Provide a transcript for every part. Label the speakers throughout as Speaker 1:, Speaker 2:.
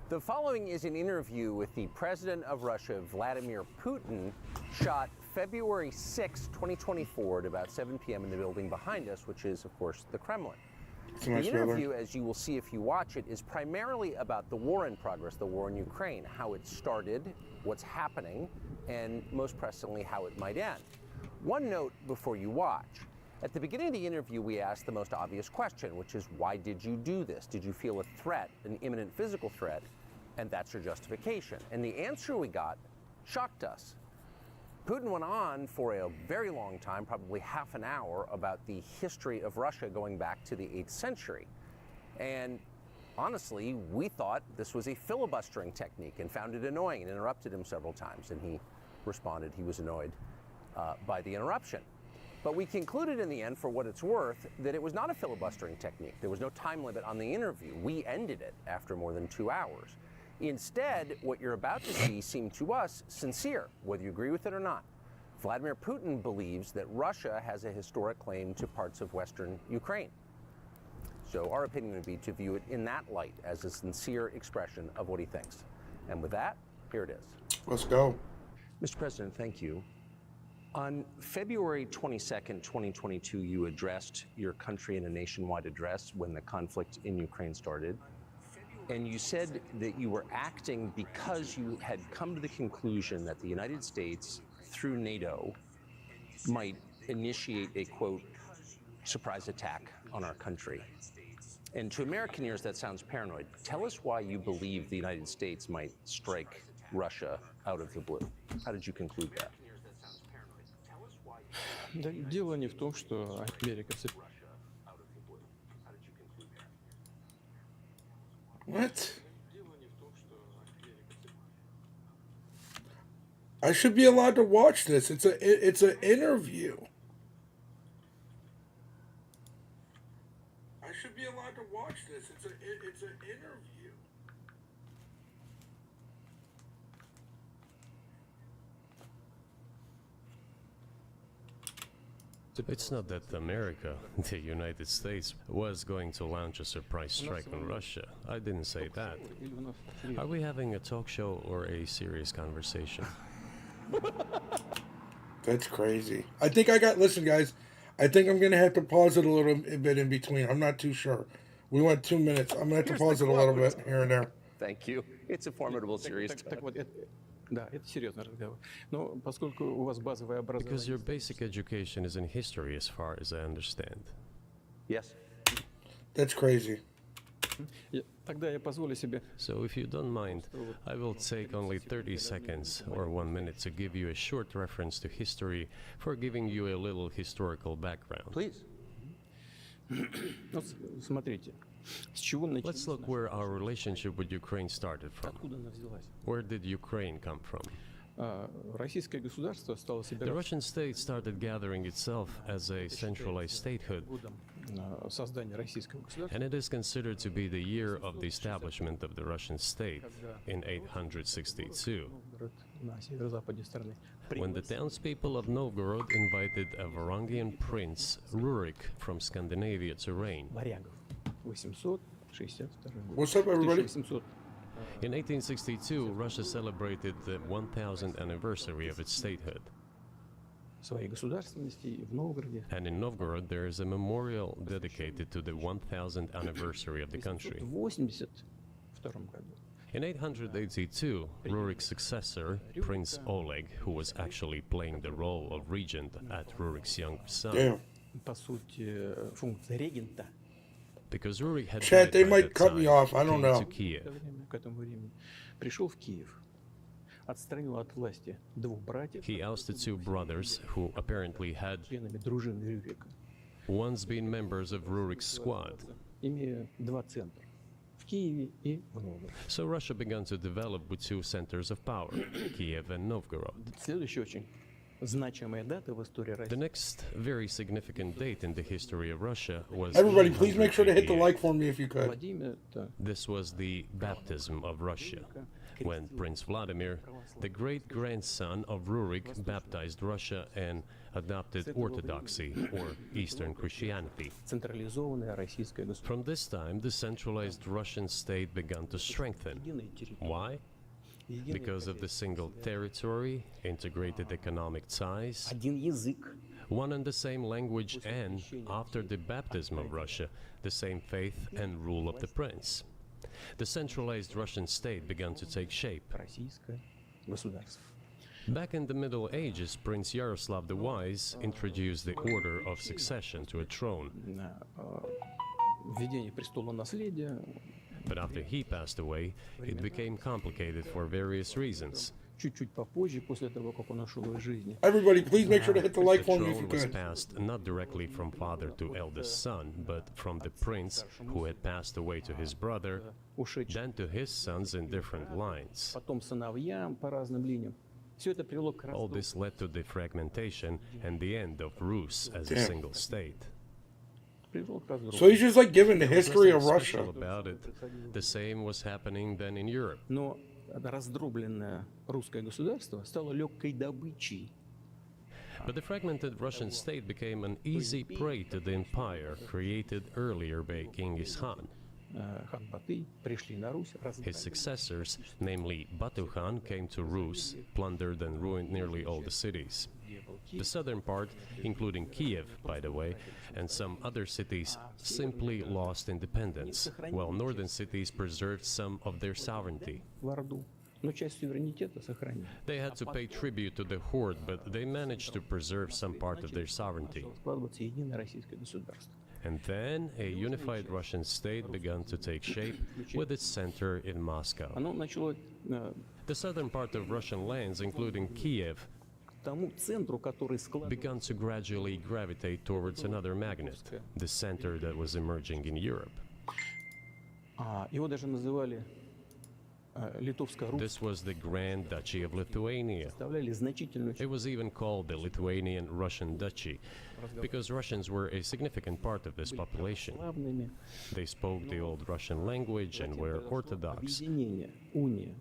Speaker 1: The following is an interview with the president of Russia, Vladimir Putin, shot February 6, 2024 at about 7 p.m. in the building behind us, which is, of course, the Kremlin. The interview, as you will see if you watch it, is primarily about the war in progress, the war in Ukraine, how it started, what's happening, and most pressingly, how it might end. One note before you watch. At the beginning of the interview, we asked the most obvious question, which is, why did you do this? Did you feel a threat, an imminent physical threat? And that's your justification. And the answer we got shocked us. Putin went on for a very long time, probably half an hour, about the history of Russia going back to the 8th century. And honestly, we thought this was a filibustering technique and found it annoying and interrupted him several times. And he responded he was annoyed by the interruption. But we concluded in the end, for what it's worth, that it was not a filibustering technique. There was no time limit on the interview. We ended it after more than 2 hours. Instead, what you're about to see seemed to us sincere, whether you agree with it or not. Vladimir Putin believes that Russia has a historic claim to parts of Western Ukraine. So our opinion would be to view it in that light, as a sincere expression of what he thinks. And with that, here it is.
Speaker 2: Let's go.
Speaker 1: Mr. President, thank you. On February 22nd, 2022, you addressed your country in a nationwide address when the conflict in Ukraine started. And you said that you were acting because you had come to the conclusion that the United States, through NATO, might initiate a, quote, surprise attack on our country. And to American ears, that sounds paranoid. Tell us why you believe the United States might strike Russia out of the blue. How did you conclude that?
Speaker 3: Да, дело не в том, что Америка...
Speaker 2: What? I should be allowed to watch this. It's an interview. I should be allowed to watch this. It's an interview.
Speaker 4: It's not that America, the United States, was going to launch a surprise strike on Russia. I didn't say that. Are we having a talk show or a serious conversation?
Speaker 2: That's crazy. I think listen, guys, I think I'm going to have to pause it a little bit in between. I'm not too sure. We went 2 minutes. I'm going to have to pause it a little bit here and there.
Speaker 1: Thank you. It's a formidable series.
Speaker 3: Да, это серьезный разговор. Но поскольку у вас базовое образование...
Speaker 4: Because your basic education is in history, as far as I understand.
Speaker 1: Yes.
Speaker 2: That's crazy.
Speaker 3: Тогда я позволю себе...
Speaker 4: So if you don't mind, I will take only 30 seconds or 1 minute to give you a short reference to history for giving you a little historical background.
Speaker 1: Please.
Speaker 3: Смотрите.
Speaker 4: Let's look where our relationship with Ukraine started from. Where did Ukraine come from?
Speaker 3: Российское государство стало
Speaker 4: The Russian state started gathering itself as a centralized statehood,
Speaker 3: создание российского государства.
Speaker 4: and it is considered to be the year of the establishment of the Russian state in 862,
Speaker 3: На северо-западе страны.
Speaker 4: when the townspeople of Novgorod invited a Varangian prince, Rurik, from Scandinavia to reign.
Speaker 3: Варягов. 862 год.
Speaker 2: What's up, everybody?
Speaker 3: 1800.
Speaker 4: In 1862, Russia celebrated the 1000th anniversary of its statehood.
Speaker 3: Своей государственности в Новгороде.
Speaker 4: And in Novgorod, there is a memorial dedicated to the 1000th anniversary of the country.
Speaker 3: В 1882 году.
Speaker 4: In 882, Rurik's successor, Prince Oleg, who was actually playing the role of regent at Rurik's younger son,
Speaker 2: Damn.
Speaker 3: По сути, функция регента.
Speaker 4: because Rurik had
Speaker 2: Chat,
Speaker 4: died
Speaker 2: they
Speaker 4: by
Speaker 2: might
Speaker 4: that
Speaker 2: cut me
Speaker 4: time,
Speaker 2: off, I don't
Speaker 4: came
Speaker 2: know.
Speaker 4: to Kiev.
Speaker 3: К этому времени пришел в Киев, отстранил от власти двух братьев,
Speaker 4: He ousted two brothers who apparently had
Speaker 3: членами дружины Рюрика,
Speaker 4: once been members of Rurik's squad.
Speaker 3: имея два центра в Киеве и в Новгороде.
Speaker 4: So Russia began to develop with two centers of power, Kiev and Novgorod.
Speaker 3: Следующая очень значимая дата в истории
Speaker 4: The
Speaker 3: России.
Speaker 4: next very significant date in the history of Russia was
Speaker 2: Everybody, please make sure to hit the
Speaker 4: 888.
Speaker 2: like for me if you could.
Speaker 3: Владимир это
Speaker 4: This was the baptism of Russia, when Prince Vladimir, the great-grandson of Rurik, baptized Russia and adopted Orthodoxy or Eastern Christianity.
Speaker 3: Централизованное российское государство.
Speaker 4: From this time, the centralized Russian state began to strengthen. Why? Because of the single territory, integrated economic ties,
Speaker 3: Один язык.
Speaker 4: one and the same language, and, after the baptism of Russia, the same faith and rule of the prince. The centralized Russian state began to take shape.
Speaker 3: Российское государство.
Speaker 4: Back in the Middle Ages, Prince Yaroslav the Wise introduced the order of succession to a throne.
Speaker 3: Введение престола наследия.
Speaker 4: But after he passed away, it became complicated for various reasons.
Speaker 3: Чуть-чуть попозже, после того, как он ушел из жизни.
Speaker 2: Everybody, please make sure to hit the like
Speaker 4: The
Speaker 2: for me if you
Speaker 4: throne was
Speaker 2: could.
Speaker 4: passed not directly from father to eldest son, but from the prince who had passed away to his brother,
Speaker 3: Ушедший.
Speaker 4: then to his sons in different lines.
Speaker 3: Потом сыновьям по разным линиям. Все это привело к
Speaker 4: All
Speaker 3: раздору.
Speaker 4: this led to the fragmentation and the end of Rus as a
Speaker 2: Damn.
Speaker 4: single state.
Speaker 3: Привело к раздору.
Speaker 2: So he's just like giving the history of
Speaker 4: Nothing special
Speaker 2: Russia.
Speaker 4: about it. The same was happening then in Europe.
Speaker 3: Но раздробленное русское государство стало легкой добычей.
Speaker 4: But the fragmented Russian state became an easy prey to the empire created earlier by Genghis Khan.
Speaker 3: Хан Батый пришли на Русь,
Speaker 4: His successors, namely Batu Khan, came to Rus, plundered and ruined nearly all the cities. The southern part, including Kiev, by the way, and some other cities, simply lost independence, while northern cities preserved some of their sovereignty.
Speaker 3: в Орду. Но часть суверенитета сохранили.
Speaker 4: They had to pay tribute to the horde, but they managed to preserve some part of their sovereignty.
Speaker 3: Начало складываться единое российское государство.
Speaker 4: And then a unified Russian state began to take shape with its center in Moscow.
Speaker 3: Оно начало
Speaker 4: The southern part of Russian lands, including Kiev,
Speaker 3: к тому центру, который складывался.
Speaker 4: began to gradually gravitate towards another magnet, the center that was emerging in Europe.
Speaker 3: Его даже называли Литовская Русь.
Speaker 4: This was the Grand Duchy of Lithuania.
Speaker 3: Составляли значительную
Speaker 4: It was even called the Lithuanian Russian Duchy, because Russians were a significant part of this population.
Speaker 3: славными.
Speaker 4: They spoke the old Russian language and were Orthodox.
Speaker 3: Объединение, уния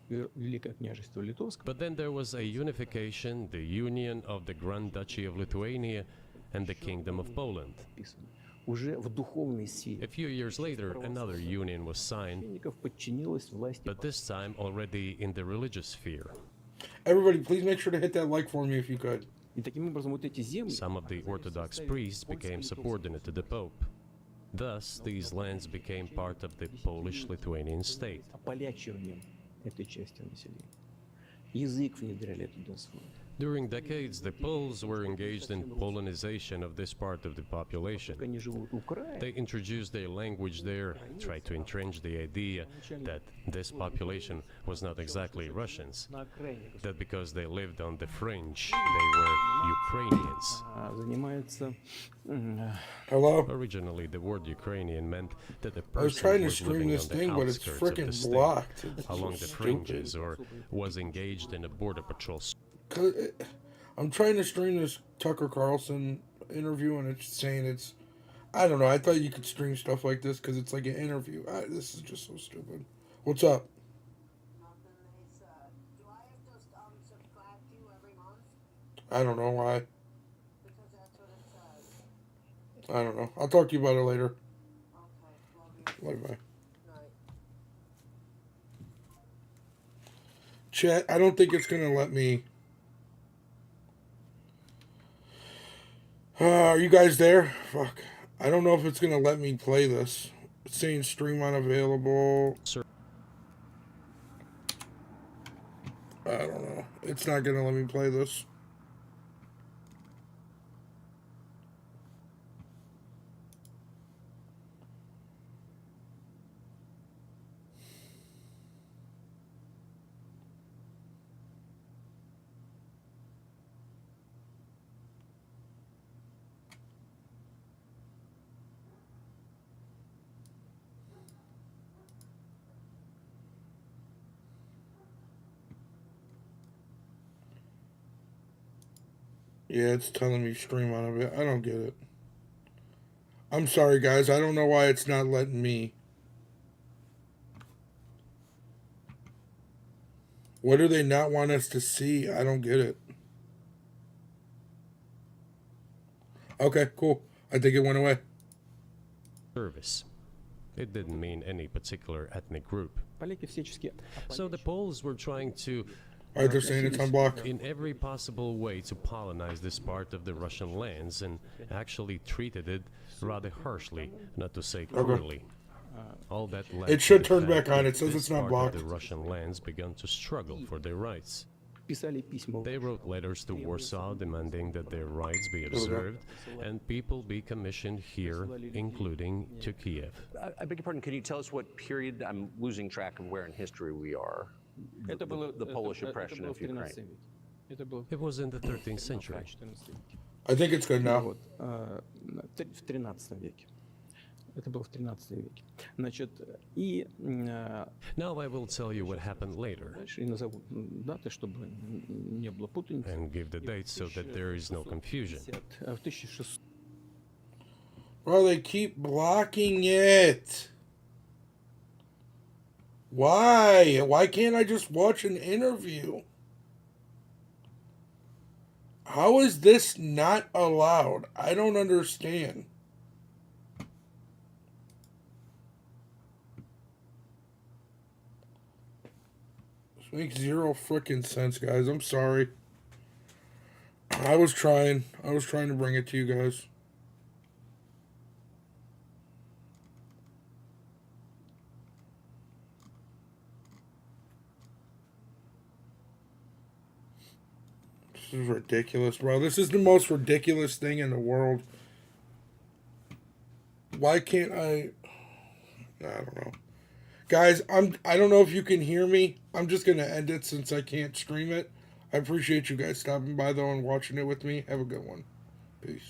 Speaker 3: Великое княжество Литовское.
Speaker 4: But then there was a unification, the union of the Grand Duchy of Lithuania and the Kingdom of Poland.
Speaker 3: Уже в духовной силе.
Speaker 4: A few years later, another union was signed,
Speaker 3: Священников подчинилось власти.
Speaker 4: but this time already in the religious sphere.
Speaker 2: Everybody, please make sure to hit that like for me if you could.
Speaker 3: И таким образом вот эти земли
Speaker 4: Some of the Orthodox priests became subordinate to the Pope. Thus, these lands became part of the Polish-Lithuanian state.
Speaker 3: ополячиванием этой части населения. Язык внедряли туда свой.
Speaker 4: During decades, the Poles were engaged in Polonization of this part of the population.
Speaker 3: Как они живут в Украине,
Speaker 4: They introduced their language there, tried to entrench the idea that this population was not exactly Russians,
Speaker 3: на окраине
Speaker 4: that because they lived on the fringe, they were Ukrainians.
Speaker 3: занимаются
Speaker 2: Hello?
Speaker 4: Originally, the word Ukrainian meant that a
Speaker 2: I was
Speaker 4: person
Speaker 2: trying to
Speaker 4: was
Speaker 2: stream
Speaker 4: living
Speaker 2: this
Speaker 4: on the
Speaker 2: thing, but it's
Speaker 4: outskirts of the
Speaker 2: freaking
Speaker 4: state,
Speaker 2: blocked. It's
Speaker 4: along
Speaker 2: so
Speaker 4: the fringes,
Speaker 2: stupid.
Speaker 4: or was engaged in a border patrol.
Speaker 2: I'm trying to stream this Tucker Carlson interview, and it's saying it's. I don't know. I thought you could stream stuff like this because it's like an interview. This is just so stupid. What's up?
Speaker 5: Nothing. It's, do I have to subscribe to you every month?
Speaker 2: I don't know why.
Speaker 5: Because that's what it says.
Speaker 2: I don't know. I'll talk to you about it later.
Speaker 5: Okay, love you.
Speaker 2: Bye bye.
Speaker 5: Night.
Speaker 2: Chat, I don't think it's going to let me. Are you guys there? Fuck. I don't know if it's going to let me play this. It's saying stream unavailable.
Speaker 4: Sir.
Speaker 2: I don't know. It's not going to let me play this. Yeah, it's telling me stream on of it. I don't get it. I'm sorry, guys. I don't know why it's not letting me. What do they not want us to see? I don't get it. Okay, cool. I think it went away.
Speaker 4: service. It didn't mean any particular ethnic group.
Speaker 3: Поляки всячески
Speaker 4: So the Poles were trying to,
Speaker 2: All right, they're saying it's unblocked.
Speaker 4: in every possible way, to colonize this part of the Russian lands and actually treated it rather harshly, not to say cruelly. All that led
Speaker 2: It should
Speaker 4: to the
Speaker 2: turn
Speaker 4: fact
Speaker 2: back on.
Speaker 4: that
Speaker 2: It says
Speaker 4: this
Speaker 2: it's not
Speaker 4: part
Speaker 2: blocked.
Speaker 4: of the Russian lands began to struggle for their rights.
Speaker 3: писали письма.
Speaker 4: They wrote letters to Warsaw demanding that their rights be observed and people be commissioned here, including to Kiev.
Speaker 1: I beg your pardon, can you tell us what period, I'm losing track of where in history we are,
Speaker 3: Это было,
Speaker 1: the Polish
Speaker 3: это
Speaker 1: oppression
Speaker 3: было
Speaker 1: of
Speaker 3: в 13
Speaker 1: Ukraine?
Speaker 3: веке. Это было
Speaker 4: It was in the 13th century.
Speaker 3: в 14 веке.
Speaker 2: I think it's good now.
Speaker 3: Вот, в 13 веке. Это было в 13 веке. Значит, и
Speaker 4: Now I will tell you what happened later
Speaker 3: дальше и назову даты, чтобы не было путаницы.
Speaker 4: and give the dates so that there is no confusion.
Speaker 3: В 1600
Speaker 2: Bro, they keep blocking it. Why? Why can't I just watch an interview? How is this not allowed? I don't understand. This makes zero freaking sense, guys. I'm sorry. I was trying to bring it to you guys. This is ridiculous, bro. This is the most ridiculous thing in the world. Why can't I don't know. Guys, I don't know if you can hear me. I'm just going to end it since I can't stream it. I appreciate you guys stopping by though and watching it with me. Have a good one. Peace.